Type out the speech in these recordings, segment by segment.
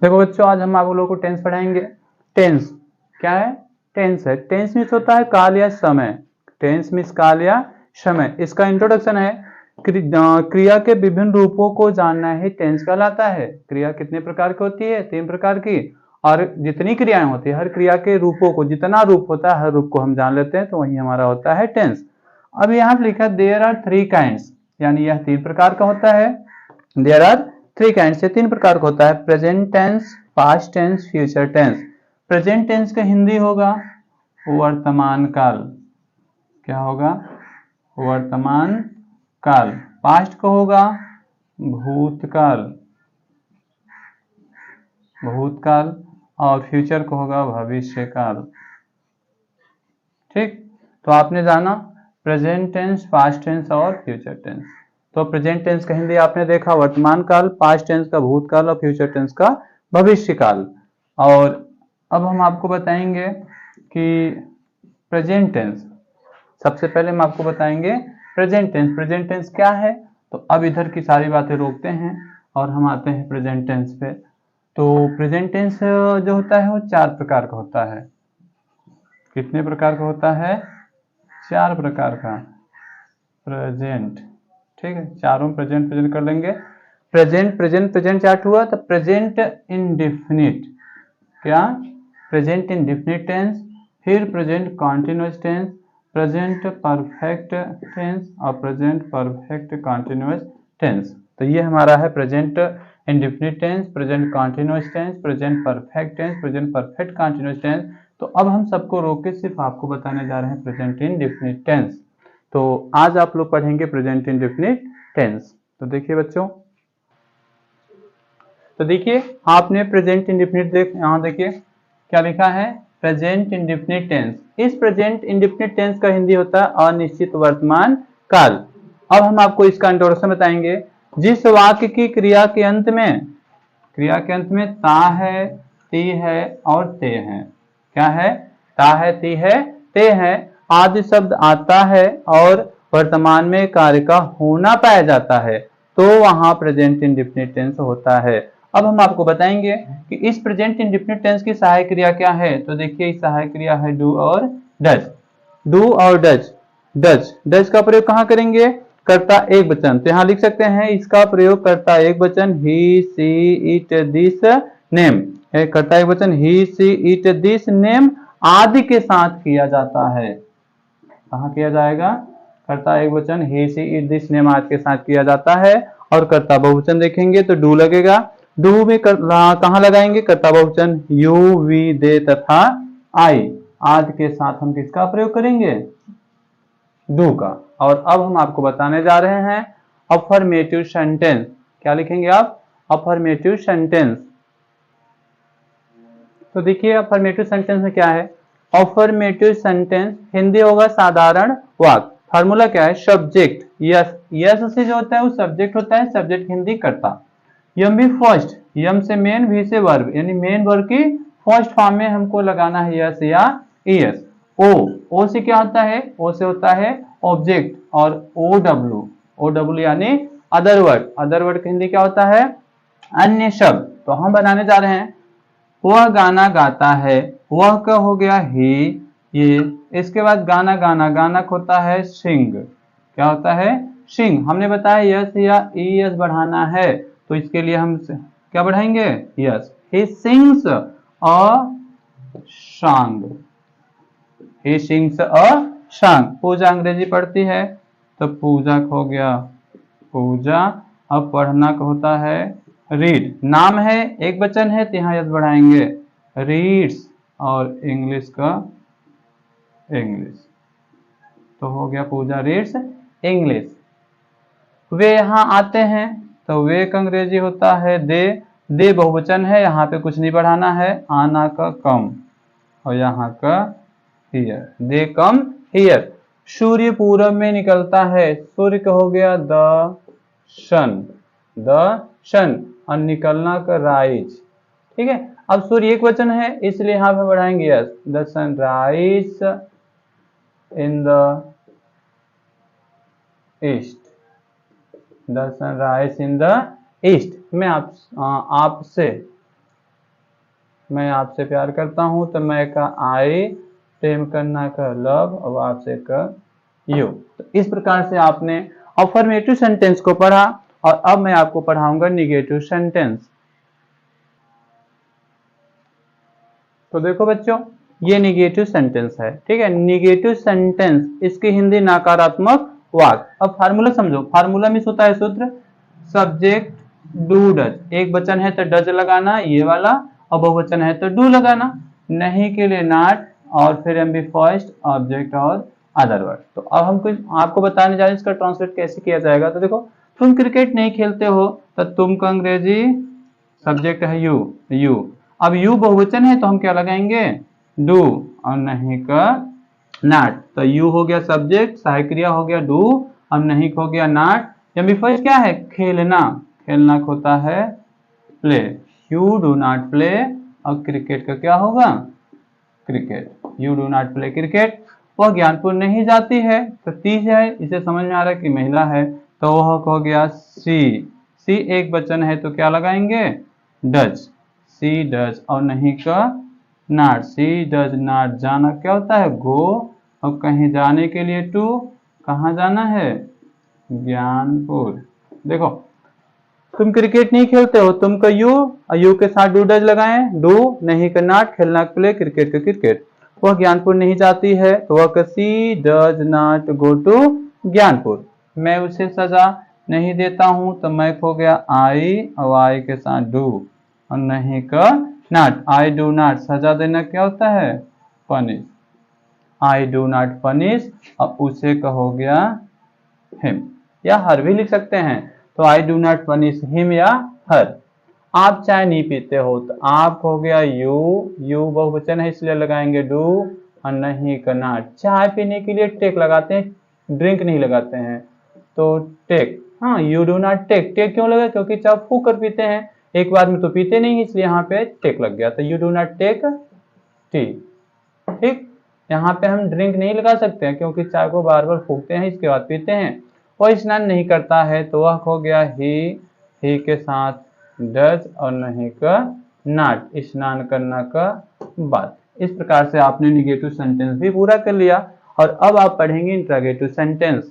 देखो बच्चों, आज हम आप लोगों को टेंस पढ़ाएंगे। टेंस क्या है? टेंस है, टेंस मीन्स होता है काल या समय। टेंस मीन्स काल या समय। इसका इंट्रोडक्शन है क्रिया के विभिन्न रूपों को जानना ही टेंस कहलाता है। क्रिया कितने प्रकार की होती है? 3 प्रकार की। और जितनी क्रियाएं होती है, हर क्रिया के रूपों को, जितना रूप होता है हर रूप को हम जान लेते हैं, तो वही हमारा होता है टेंस। अब यहाँ पे लिखा देयर आर 3 काइंड्स, यानी यह 3 प्रकार का होता है। देयर आर 3 काइंड्स, 3 प्रकार का होता है। Present tense, past tense, future tense. Present tense का हिंदी होगा वर्तमान काल। क्या होगा? वर्तमान काल। पास्ट को होगा भूतकाल, भूतकाल। और फ्यूचर को होगा भविष्य काल। ठीक, तो आपने जाना प्रेजेंट टेंस, पास्ट टेंस और फ्यूचर टेंस। तो प्रेजेंट टेंस का हिंदी आपने देखा वर्तमान काल, पास्ट टेंस का भूतकाल और फ्यूचर टेंस का भविष्य काल। और अब हम आपको बताएंगे कि प्रेजेंट टेंस, सबसे पहले हम आपको बताएंगे प्रेजेंट टेंस। प्रेजेंट टेंस क्या है? तो अब इधर की सारी बातें रोकते हैं और हम आते हैं प्रेजेंट टेंस पे। तो प्रेजेंट टेंस जो होता है वो 4 प्रकार का होता है। कितने प्रकार का होता है? 4 प्रकार का। प्रेजेंट, ठीक है, चारों प्रेजेंट प्रेजेंट कर लेंगे। प्रेजेंट प्रेजेंट प्रेजेंट चार्ट हुआ तो प्रेजेंट इंडेफिनिट। क्या? प्रेजेंट इंडेफिनिट टेंस, फिर present continuous tense, present perfect tense और प्रेजेंट परफेक्ट कॉन्टिन्यूअस टेंस। तो ये हमारा है present indefinite tense, present continuous tense, present perfect tense, present perfect continuous tense. तो अब हम सबको रोक के सिर्फ आपको बताने जा रहे हैं प्रेजेंट इंडेफिनिट टेंस। तो आज आप लोग पढ़ेंगे प्रेजेंट इंडेफिनिट टेंस। तो देखिए बच्चों, तो देखिए आपने प्रेजेंट इंडेफिनिट यहाँ देखिए क्या लिखा है, प्रेजेंट इंडेफिनिट टेंस। इस प्रेजेंट इंडेफिनिट टेंस का हिंदी होता है अनिश्चित वर्तमान काल। अब हम आपको इसका इंट्रोडक्शन बताएंगे। जिस वाक्य की क्रिया के अंत में, क्रिया के अंत में ता है, ती है और ते है। क्या है? ता है, ती है, ते है, आदि शब्द आता है और वर्तमान में कार्य का होना पाया जाता है, तो वहां प्रेजेंट इंडेफिनिट टेंस होता है। अब हम आपको बताएंगे कि इस प्रेजेंट इंडेफिनिट टेंस की सहायक क्रिया क्या है। तो देखिए सहायक क्रिया है डू और डज। डू और डज। डज डज का प्रयोग कहां करेंगे? कर्ता एक वचन। तो यहां लिख सकते हैं इसका प्रयोग कर्ता एक वचन ही, सी, इट, दिस, नेम। कर्ता एक वचन ही, सी, इट, दिस, नेम आदि के साथ किया जाता है। कहां किया जाएगा? कर्ता एक वचन ही, सी, इट, दिस, नेम आदि के साथ किया जाता है। और कर्ता बहुवचन देखेंगे तो डू लगेगा। डू में कहां लगाएंगे? कर्ता बहुवचन यू, वी, दे तथा आई आदि के साथ हम किसका प्रयोग करेंगे? डू का। और अब हम आपको बताने जा रहे हैं अफर्मेटिव सेंटेंस। क्या लिखेंगे आप? Affirmative sentence. तो देखिए अफर्मेटिव सेंटेंस में क्या है। अफर्मेटिव सेंटेंस हिंदी होगा साधारण वाक्य। फार्मूला क्या है? सब्जेक्ट यस, यस से जो होता है वो सब्जेक्ट होता है, सब्जेक्ट हिंदी कर्ता। यम भी फर्स्ट, यम से मेन, वी से वर्ब, यानी मेन वर्ब की फर्स्ट फॉर्म में हमको लगाना है यस या ईएस। ओ, ओ से क्या होता है? ओ से होता है ऑब्जेक्ट। और ओ डब्ल्यू, ओ डब्ल्यू यानी अदर वर्ड। अदर वर्ड का हिंदी क्या होता है? अन्य शब्द। तो हम बनाने जा रहे हैं वह गाना गाता है। वह का हो गया ही, ये। इसके बाद गाना गाना, गाना का होता है सिंग। क्या होता है? सिंग। हमने बताया यस या ई एस बढ़ाना है, तो इसके लिए हम क्या बढ़ाएंगे? Yes. He sings a song, he sings a song. Pooja Angrezi पढ़ती है, तो पूजा हो गया पूजा। अब पढ़ना का होता है रीड। नाम है एक वचन है तो यहाँ यस बढ़ाएंगे रीड्स। और इंग्लिश का इंग्लिश, तो हो गया पूजा रीड्स इंग्लिश। वे यहाँ आते हैं तो वे का अंग्रेजी होता है दे। दे बहुवचन है, यहाँ पे कुछ नहीं बढ़ाना है, आना का कम और यहाँ का हियर। They come here. सूर्य पूरब में निकलता है। सूर्य का हो गया द सन, द सन। और निकलना का राइज। ठीक है, अब सूर्य एक वचन है इसलिए यहां पे बढ़ाएंगे yes. The sun rise in the east, the sun rise in the east. मैं आपसे मैं आपसे प्यार करता हूं, तो मैं का आई, प्रेम करना का लव, और आपसे का यू। तो इस प्रकार से आपने अफर्मेटिव सेंटेंस को पढ़ा, और अब मैं आपको पढ़ाऊंगा निगेटिव सेंटेंस। तो देखो बच्चों, ये निगेटिव सेंटेंस है, ठीक है। निगेटिव सेंटेंस, इसकी हिंदी नकारात्मक वाक्य। अब फार्मूला समझो। फार्मूला में होता है सूत्र, सब्जेक्ट डू डज, एक वचन है तो डज लगाना ये वाला, और बहुवचन है तो डू लगाना, नहीं के लिए नॉट, और फिर एमबी फर्स्ट ऑब्जेक्ट और अदर वर्ड। तो अब हम कुछ आपको बताने जा रहे हैं इसका ट्रांसलेट कैसे किया जाएगा। तो देखो, तुम क्रिकेट नहीं खेलते हो, तो तुम का अंग्रेजी सब्जेक्ट है यू। अब यू बहुवचन है तो हम क्या लगाएंगे, डू, और नहीं का नॉट। तो यू हो गया सब्जेक्ट, सहायक क्रिया हो गया डू, अब नहीं हो गया नॉट। एमबी फर्स्ट क्या है, खेलना, खेलना होता है play, you do not play, और क्रिकेट का क्या होगा, cricket, you do not play cricket. वह ज्ञानपुर नहीं जाती है, तो तीज है, इसे समझ में आ रहा है कि महिला है, तो वह हो गया सी एक वचन है तो क्या लगाएंगे, डज, सी डज, और नहीं का नॉट, सी डज नॉट। जाना क्या होता है, गो, और कहीं जाने के लिए टू, कहाँ जाना है, ज्ञानपुर। देखो, तुम क्रिकेट नहीं खेलते हो, तुम का यू, और यू के साथ डू डज लगाएं, डू, नहीं का नॉट, खेलना प्ले, क्रिकेट का क्रिकेट। वह ज्ञानपुर नहीं जाती है, तो वह का she does not go to Gyanpur. मैं उसे सजा नहीं देता हूं, तो मैं हो गया आई, और आई के साथ डू, और नहीं का नॉट, आई डू नॉट। सजा देना क्या होता है, punish, I do not punish, और उसे का हो गया हिम, या हर भी लिख सकते हैं। तो I do not punish him या हर। आप चाय नहीं पीते हो, तो आप हो गया यू बहुवचन है इसलिए लगाएंगे डू, और नहीं का नॉट। चाय पीने के लिए टेक लगाते हैं, ड्रिंक नहीं लगाते हैं, तो टेक। हाँ, you do not take, take क्यों लगा, क्योंकि चाय फूक कर पीते हैं, एक बार में तो पीते नहीं, इसलिए यहाँ पे टेक लग गया, तो you do not take tea, ठीक। यहाँ पे हम ड्रिंक नहीं लगा सकते हैं, क्योंकि चाय को बार बार फूकते हैं इसके बाद पीते हैं। वह स्नान नहीं करता है, तो वह हो गया ही के साथ डज, और नहीं का नॉट, स्नान करना का बात। इस प्रकार से आपने निगेटिव सेंटेंस भी पूरा कर लिया, और अब आप पढ़ेंगे इंट्रोगेटिव सेंटेंस।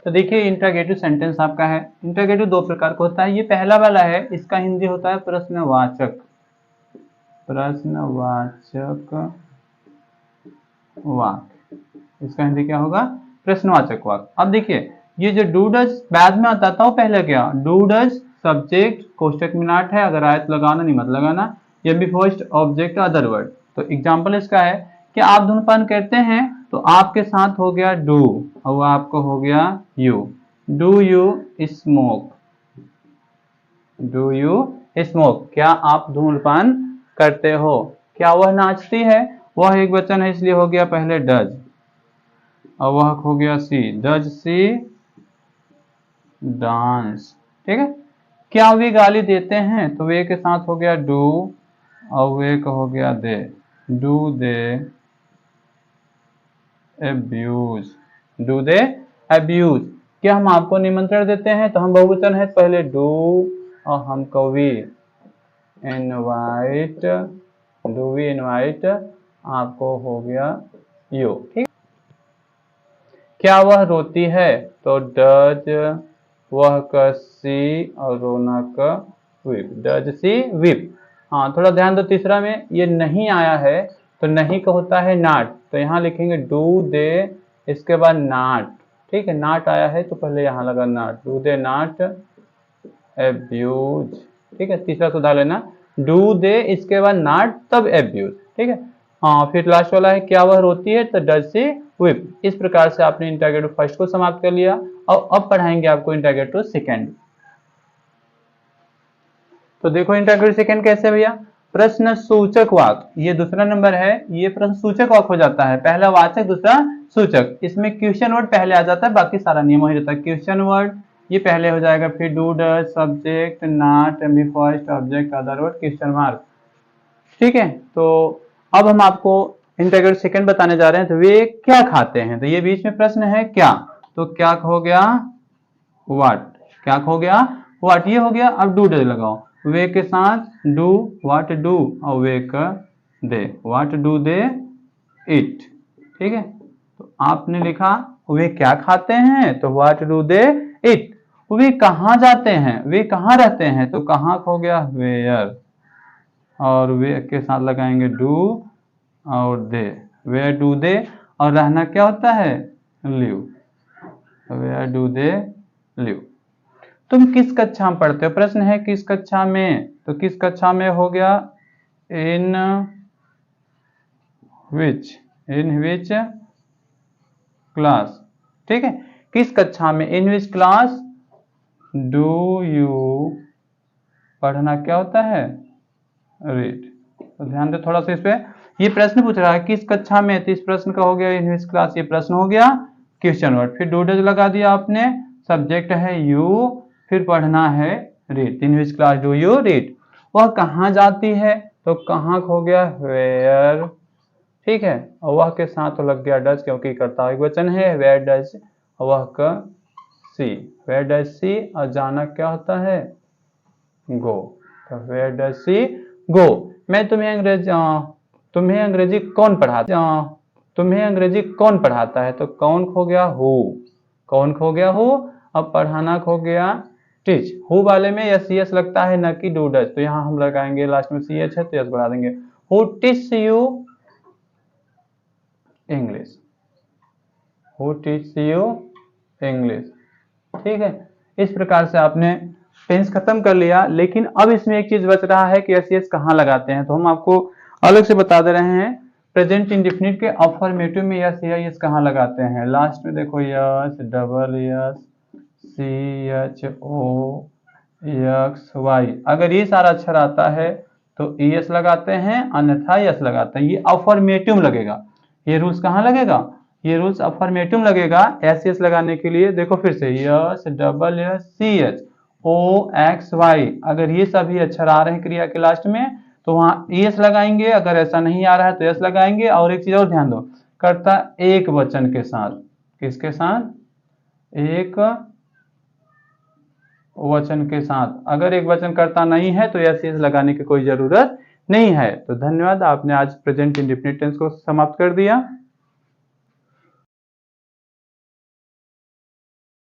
तो देखिए, इंट्रोगेटिव सेंटेंस आपका है, इंट्रोगेटिव दो प्रकार का होता है। ये पहला वाला है, इसका हिंदी होता है प्रश्नवाचक, प्रश्नवाचक वाक्य। इसका हिंदी क्या होगा, प्रश्नवाचक वाक्य। अब देखिए, ये जो डू डज बाद में आता था, वो पहले क्या, डू डज सब्जेक्ट, कोष्टक में नॉट है, अगर आए तो लगाना, नहीं मत लगाना, ये भी फर्स्ट ऑब्जेक्ट अदर वर्ड। तो एग्जांपल इसका है कि आप धूम्रपान करते हैं, तो आपके साथ हो गया डू, और वो आपको हो गया you. Do you smoke, do you smoke, क्या आप धूम्रपान करते हो। क्या वह नाचती है, वह एक वचन है इसलिए हो गया पहले डज, और वह हो गया सी, डज सी डांस, ठीक है। क्या वे गाली देते हैं, तो वे के साथ हो गया डू, और वे का हो गया दे, do they abuse, do they abuse. क्या हम आपको निमंत्रण देते हैं, तो हम बहुवचन है पहले डू, और हम को we invite, do we invite, आपको हो गया यू, ठीक। क्या वह रोती है, तो डज वह का सी, और रोना का विप, डज सी विप। हाँ, थोड़ा ध्यान दो, तीसरा में ये नहीं आया है, तो नहीं का होता है नॉट, तो यहाँ लिखेंगे डू दे, इसके बाद नॉट, ठीक है। नॉट आया है तो पहले यहाँ लगा not, do they not abuse, ठीक है। तीसरा सुधार लेना, डू दे इसके बाद नॉट तब एब्यूज, ठीक है। हाँ, फिर लास्ट वाला है, क्या वह रोती है, तो डज सी विप। इस प्रकार से आपने इंट्रोगेटिव फर्स्ट को समाप्त कर लिया, और अब पढ़ाएंगे आपको इंट्रोगेटिव सेकंड। तो देखो, इंट्रोगेटिव सेकंड कैसे भैया, प्रश्न सूचक वाक्य, ये दूसरा नंबर है, ये प्रश्न सूचक वाक्य हो जाता है, पहला वाचक दूसरा सूचक। इसमें क्वेश्चन वर्ड पहले आ जाता है, बाकी सारा नियम हो जाता है। क्वेश्चन वर्ड ये पहले हो जाएगा, फिर do does subject not MB first object other word question mark, ठीक है। तो अब हम आपको इंट्रोगेटिव सेकंड बताने जा रहे हैं। तो वे क्या खाते हैं, तो ये बीच में प्रश्न है क्या, तो क्या हो गया व्हाट, क्या हो गया व्हाट, ये हो गया। अब डू डज लगाओ, वे के साथ डू, व्हाट डू, और वे का दे, व्हाट डू दे इट। ठीक है, तो आपने लिखा वे क्या खाते हैं, तो व्हाट डू दे इट। वे कहाँ जाते हैं, वे कहाँ रहते हैं, तो कहाँ हो गया वेयर, और वे के साथ लगाएंगे डू और दे, वेयर डू दे, और रहना क्या होता है live, where do they live. तुम किस कक्षा में पढ़ते हो, प्रश्न है किस कक्षा में, तो किस कक्षा में हो गया इन विच क्लास। ठीक है, किस कक्षा में, इन विच क्लास डू यू, पढ़ना क्या होता है रीड। तो ध्यान दे थोड़ा सा इस पे, ये प्रश्न पूछ रहा है किस कक्षा में, तो इस प्रश्न का हो गया इन विच क्लास, ये प्रश्न हो गया क्वेश्चन वर्ड। फिर डू डज लगा दिया आपने, सब्जेक्ट है यू, फिर पढ़ना है read, in which class do you read. वह कहाँ जाती है, तो कहाँ हो गया वेयर। ठीक है, और वह के साथ तो लग गया डज, क्योंकि कर्ता एक वचन है, वेयर डज, वह का सी, वेयर डज सी, और जाना क्या होता है गो, तो वेयर डज सी गो। मैं तुम्हें अंग्रेजी कौन पढ़ाता है, तो कौन खो गया हु, कौन खो गया हु, अब पढ़ाना खो गया टीच। हु वाले में यस यस लगता है न कि डू डज, तो यहाँ हम लगाएंगे लास्ट में सी एच है तो यस बढ़ा देंगे, who teach you English, who teach you English. ठीक है, इस प्रकार से आपने टेंस खत्म कर लिया। लेकिन अब इसमें एक चीज बच रहा है कि यस यस कहाँ लगाते हैं, तो हम आपको अलग से बता दे रहे हैं। प्रेजेंट इंडेफिनिट के अफर्मेटिव में यस या यस कहाँ लगाते हैं, लास्ट में देखो S, double S, C H O X Y, अगर ये सारा अक्षर आता है तो यस लगाते हैं, अन्यथा यस लगाते हैं, ये अफर्मेटिव लगेगा। ये रूल्स कहाँ लगेगा, ये रूल्स अफर्मेटिव लगेगा एस एस लगाने के लिए। देखो फिर से S, double S, C H O X Y, अगर ये सभी अक्षर आ रहे हैं क्रिया के लास्ट में तो वहां एस लगाएंगे, अगर ऐसा नहीं आ रहा है तो एस लगाएंगे। और एक चीज और ध्यान दो, कर्ता एक वचन के साथ, किसके साथ, एक वचन के साथ, अगर एक वचन कर्ता नहीं है तो एस एस लगाने की कोई जरूरत नहीं है। तो धन्यवाद, आपने आज प्रेजेंट इंडेफिनिट टेंस को समाप्त कर दिया।